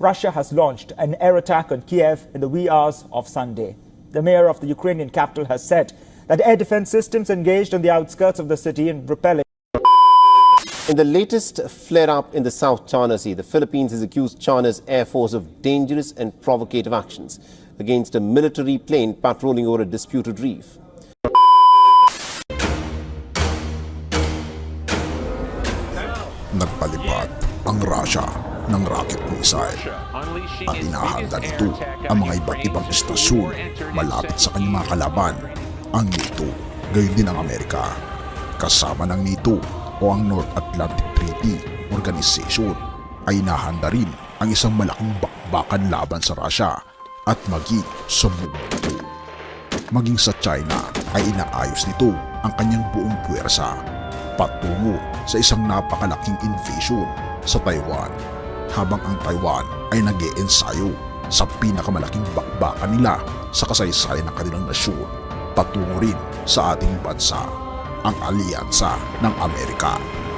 Russia has launched an air attack on Kiev in the wee hours of Sunday. The mayor of the Ukrainian capital has said that air defense systems engaged on the outskirts of the city in repelling. In the latest flare-up in the South China Sea, the Philippines has accused China's Air Force of dangerous and provocative actions against a military plane patrolling over a disputed reef. Nagpalipad ang Russia ng rocket missile at inahanda nito ang mga iba't ibang istasyon malapit sa kanyang mga kalaban, ang NATO, gayon din ang Amerika. Kasama ng NATO o ang North Atlantic Treaty Organization ay inahanda rin ang isang malaking bakbakan laban sa Russia at maging sa buong mundo. Maging sa China ay inaayos nito ang kanyang buong puwersa patungo sa isang napakalaking invasion sa Taiwan, habang ang Taiwan ay nag-iensayo sa pinakamalaking bakbakan nila sa kasaysayan ng kanilang nasyon patungo rin sa ating bansa. Ang alyansa ng Amerika,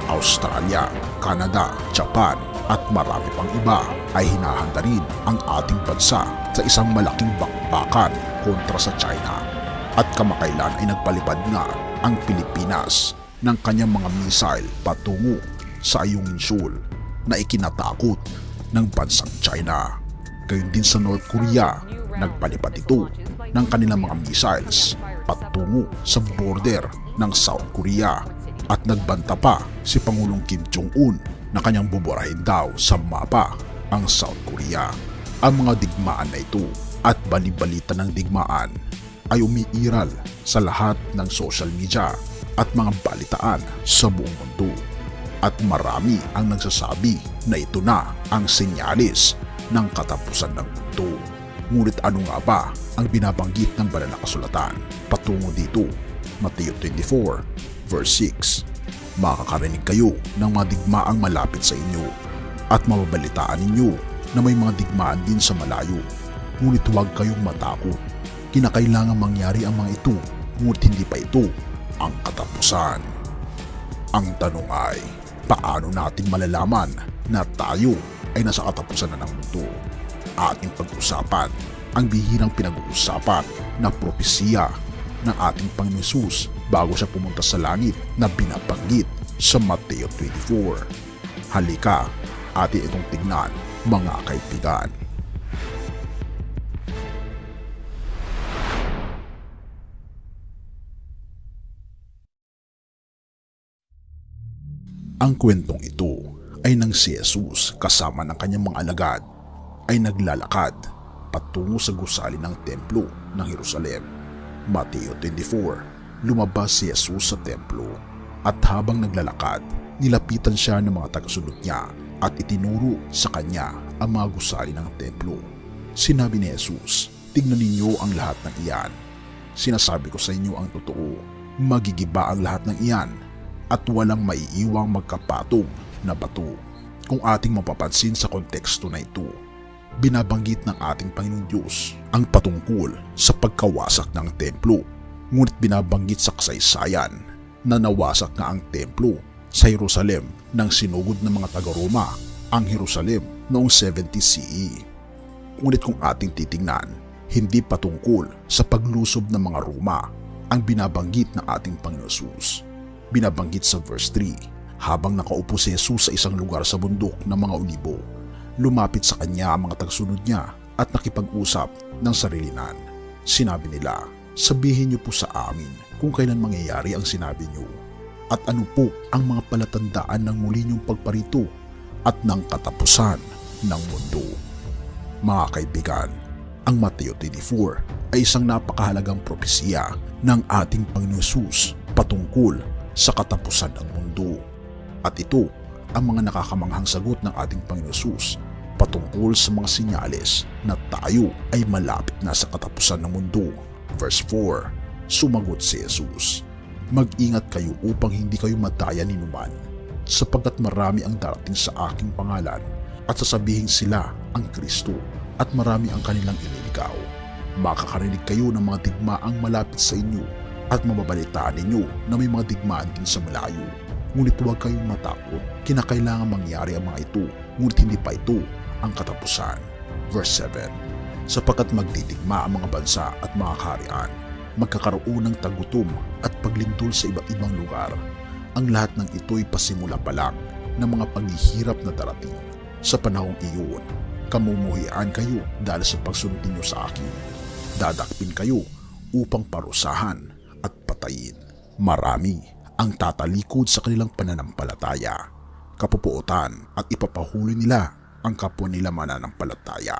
Australia, Canada, Japan at marami pang iba ay hinahanda rin ang ating bansa sa isang malaking bakbakan kontra sa China. At kamakailan ay nagpalipad nga ang Pilipinas ng kanyang mga missile patungo sa Ayungin Shoal na ikinatakot ng bansang China. Gayon din sa North Korea, nagpalipad ito ng kanilang mga missiles patungo sa border ng South Korea at nagbanta pa si Pangulong Kim Jong-un na kanyang buburahin daw sa mapa ang South Korea. Ang mga digmaan na ito at balibalita ng digmaan ay umiiral sa lahat ng social media at mga balitaan sa buong mundo. At marami ang nagsasabi na ito na ang senyales ng katapusan ng mundo. Ngunit ano nga ba ang binabanggit ng banal na kasulatan patungo dito? Mateo 24 verse 6. Makakarinig kayo ng mga digmaang malapit sa inyo at mababalitaan ninyo na may mga digmaan din sa malayo. Ngunit huwag kayong matakot. Kinakailangan mangyari ang mga ito, ngunit hindi pa ito ang katapusan. Ang tanong ay, paano natin malalaman na tayo ay nasa katapusan na ng mundo? Ating pag-usapan ang bihirang pinag-uusapan na propesiya ng ating Panginoon Hesus bago siya pumunta sa langit na binabanggit sa Mateo 24. Halika, atin itong tignan, mga kaibigan. Ang kwentong ito ay nang si Jesus kasama ng kanyang mga alagad ay naglalakad patungo sa gusali ng templo ng Jerusalem. Mateo 24, lumabas si Jesus sa templo at habang naglalakad, nilapitan siya ng mga tagasunod niya at itinuro sa kanya ang mga gusali ng templo. Sinabi ni Jesus, tignan ninyo ang lahat ng iyan. Sinasabi ko sa inyo ang totoo, magigiba ang lahat ng iyan at walang maiiwang magkapatong na bato. Kung ating mapapansin sa konteksto na ito, binabanggit ng ating Panginoong Diyos ang patungkol sa pagkawasak ng templo. Ngunit binabanggit sa kasaysayan na nawasak nga ang templo sa Jerusalem nang sinugod ng mga taga-Roma ang Jerusalem noong 70 CE. Ngunit kung ating titingnan, hindi patungkol sa paglusob ng mga Roma ang binabanggit ng ating Panginoong Hesus. Binabanggit sa verse 3, habang nakaupo si Jesus sa isang lugar sa bundok ng mga Olibo, lumapit sa kanya ang mga tagasunod niya at nakipag-usap ng sarilinan. Sinabi nila, sabihin niyo po sa amin kung kailan mangyayari ang sinabi niyo at ano po ang mga palatandaan ng muli niyong pagparito at ng katapusan ng mundo. Mga kaibigan, ang Mateo 24 ay isang napakahalagang propesiya ng ating Panginoon Hesus patungkol sa katapusan ng mundo. At ito ang mga nakakamanghang sagot ng ating Panginoon Hesus patungkol sa mga sinyales na tayo ay malapit na sa katapusan ng mundo. Verse 4, sumagot si Jesus, mag-ingat kayo upang hindi kayo madaya ni numan, sapagkat marami ang darating sa aking pangalan at sasabihin sila ang Kristo at marami ang kanilang ililigaw. Makakarinig kayo ng mga digmaang malapit sa inyo at mababalitaan ninyo na may mga digmaan din sa malayo. Ngunit huwag kayong matakot, kinakailangan mangyari ang mga ito, ngunit hindi pa ito ang katapusan. Verse 7. Sapagkat magtitigma ang mga bansa at mga kaharian, magkakaroon ng tagutom at paglindol sa iba't ibang lugar. Ang lahat ng ito'y pasimula pa lang ng mga paghihirap na darating. Sa panahong iyon, kamumuhian kayo dahil sa pagsunod ninyo sa akin. Dadakpin kayo upang parusahan at patayin. Marami ang tatalikod sa kanilang pananampalataya, kapupuotan at ipapahuli nila ang kapwa nila mananampalataya.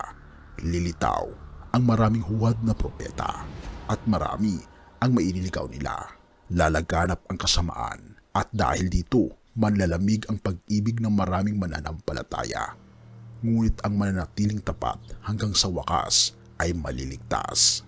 Lilitaw ang maraming huwad na propeta at marami ang mainiligaw nila. Lalaganap ang kasamaan at dahil dito manlalamig ang pag-ibig ng maraming mananampalataya. Ngunit ang mananatiling tapat hanggang sa wakas ay maliligtas.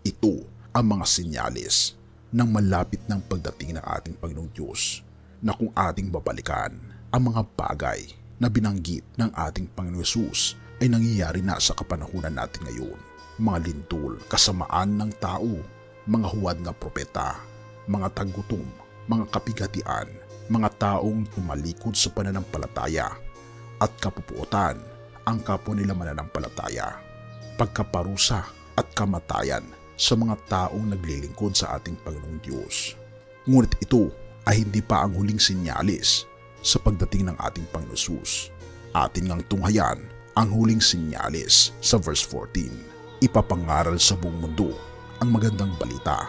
Ito ang mga senyales ng malapit ng pagdating ng ating Panginoong Diyos na kung ating babalikan ang mga bagay na binanggit ng ating Panginoong Yesus ay nangyayari na sa kapanahunan natin ngayon. Mga lindol, kasamaan ng tao, mga huwad na propeta, mga tagutom, mga kapigatian, mga taong tumalikod sa pananampalataya at kapupuotan ang kapwa nila mananampalataya, pagkaparusa at kamatayan sa mga taong naglilingkod sa ating Panginoong Diyos. Ngunit ito ay hindi pa ang huling sinyalis sa pagdating ng ating Panginoong Yesus. Atin ngang tunghayan ang huling sinyalis sa verse 14. Ipapangaral sa buong mundo ang magandang balita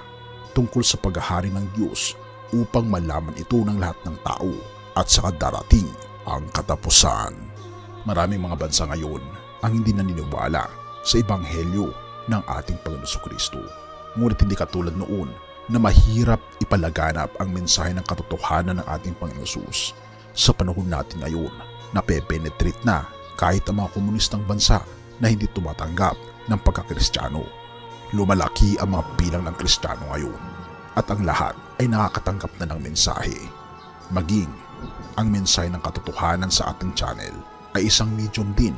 tungkol sa paghahari ng Diyos upang malaman ito ng lahat ng tao at saka darating ang katapusan. Maraming mga bansa ngayon ang hindi naniniwala sa ebanghelyo ng ating Panginoon Kristo. Ngunit hindi katulad noon na mahirap ipalaganap ang mensahe ng katotohanan ng ating Panginoon Yesus. Sa panahon natin ngayon, napepenetrate na kahit ang mga komunistang bansa na hindi tumatanggap ng pagkakristyano. Lumalaki ang mga bilang ng Kristiyano ngayon at ang lahat ay nakakatanggap na ng mensahe. Maging ang mensahe ng katotohanan sa ating channel ay isang medium din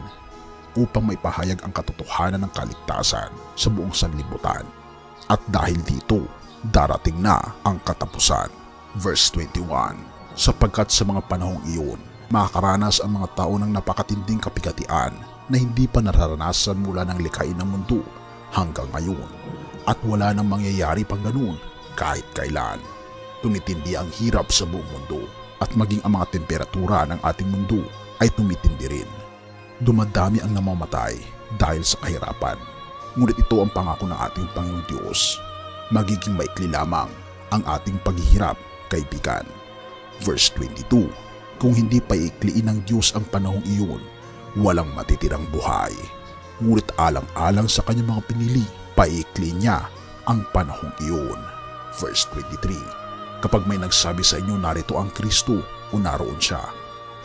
upang maipahayag ang katotohanan ng kaligtasan sa buong sanlibutan. At dahil dito, darating na ang katapusan. Verse 21. Sapagkat sa mga panahong iyon, makakaranas ang mga tao ng napakatinding kapigatian na hindi pa nararanasan mula ng likhain ng mundo hanggang ngayon. At wala nang mangyayari pang ganun kahit kailan. Tumitindi ang hirap sa buong mundo at maging ang mga temperatura ng ating mundo ay tumitindi rin. Dumadami ang namamatay dahil sa kahirapan. Ngunit ito ang pangako ng ating Panginoong Diyos. Magiging maikli lamang ang ating paghihirap, kaibigan. Verse 22. Kung hindi paikliin ng Diyos ang panahong iyon, walang matitirang buhay. Ngunit alang-alang sa kanyang mga pinili, paikli niya ang panahong iyon. Verse 23. Kapag may nagsabi sa inyo narito ang Kristo o naroon siya,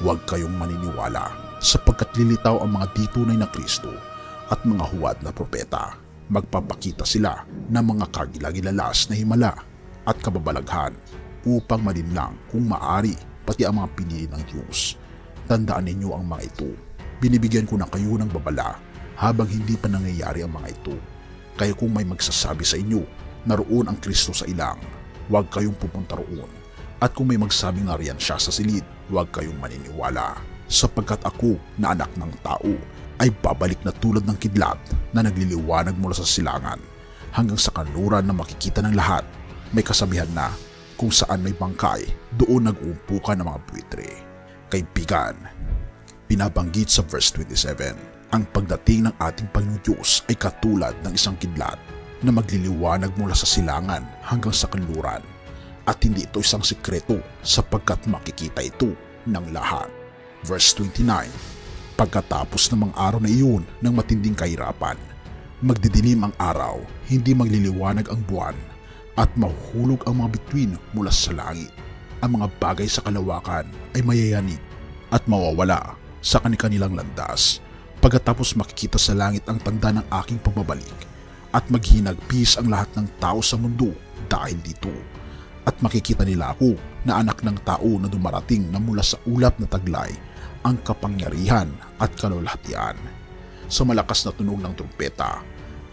huwag kayong maniniwala sapagkat lilitaw ang mga ditunay na Kristo at mga huwad na propeta. Magpapakita sila ng mga kagilagilalas na himala at kababalaghan upang malinlang kung maari pati ang mga pinili ng Diyos. Tandaan ninyo ang mga ito. Binibigyan ko na kayo ng babala habang hindi pa nangyayari ang mga ito. Kaya kung may magsasabi sa inyo naroon ang Kristo sa ilang, huwag kayong pupunta roon. At kung may magsabing nariyan siya sa silid, huwag kayong maniniwala. Sapagkat ako na anak ng tao ay babalik na tulad ng kidlat na nagliliwanag mula sa silangan hanggang sa kanluran na makikita ng lahat. May kasabihan na kung saan may bangkay, doon nag-uumpukan ng mga buwitre. Kaibigan, binabanggit sa verse 27, ang pagdating ng ating Panginoong Diyos ay katulad ng isang kidlat na magliliwanag mula sa silangan hanggang sa kanluran. At hindi ito isang sikreto sapagkat makikita ito ng lahat. Verse 29. Pagkatapos ng mga araw na iyon ng matinding kahirapan, magdidilim ang araw, hindi magliliwanag ang buwan, at mahuhulog ang mga bituin mula sa langit. Ang mga bagay sa kalawakan ay mayayanig at mawawala sa kanilang landas. Pagkatapos makikita sa langit ang tanda ng aking pagbabalik, at maghinagpis ang lahat ng tao sa mundo dahil dito. At makikita nila ako na anak ng tao na dumarating na mula sa ulap na taglay ang kapangyarihan at kalwalhatian. Sa malakas na tunog ng trumpeta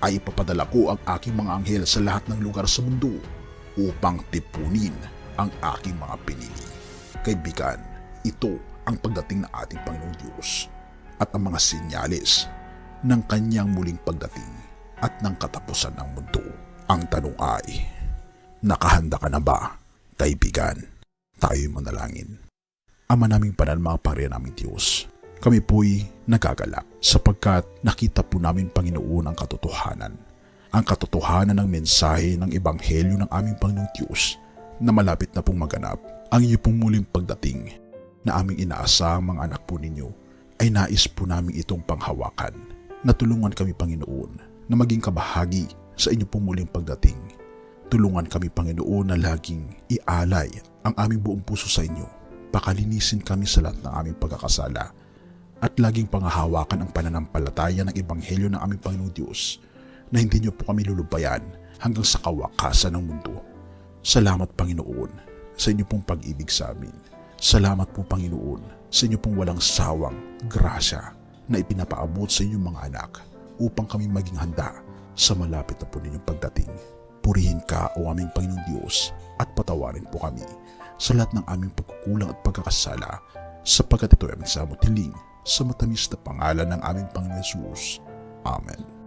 ay ipapadala ko ang aking mga anghel sa lahat ng lugar sa mundo upang tipunin ang aking mga pinili. Kaibigan, ito ang pagdating ng ating Panginoong Diyos. at ang mga sinyalis ng kanyang muling pagdating at ng katapusan ng mundo. Ang tanong ay, nakahanda ka na ba, kaibigan? Tayo'y manalangin. Ama naming banal, mga panginoon naming Diyos, kami po'y nagagalak sapagkat nakita po namin, Panginoon, ang katotohanan. Ang katotohanan ng mensahe ng Ebanghelyo ng aming Panginoong Diyos na malapit na pong maganap. Ang iyo pong muling pagdating na aming inaasahang mga anak po ninyo ay nais po namin itong panghawakan. Natulungan kami, Panginoon, na maging kabahagi sa inyo pong muling pagdating. Tulungan kami, Panginoon, na laging ialay ang aming buong puso sa inyo. Pakalinisin kami sa lahat ng aming pagkakasala at laging pangahawakan ang pananampalataya ng Ebanghelyo ng aming Panginoong Diyos na hindi niyo po kami lulubayan hanggang sa kawakasan ng mundo. Salamat, Panginoon, sa inyo pong pag-ibig sa amin. Salamat po, Panginoon, sa inyo pong walang sawang grasya na ipinapaabot sa inyong mga anak upang kami maging handa sa malapit na po ninyong pagdating. Purihin ka, o aming Panginoong Diyos, at patawarin po kami sa lahat ng aming pagkukulang at pagkakasala, sapagkat ito ay aming samot hiling sa matamis na pangalan ng aming Panginoon Jesus. Amen.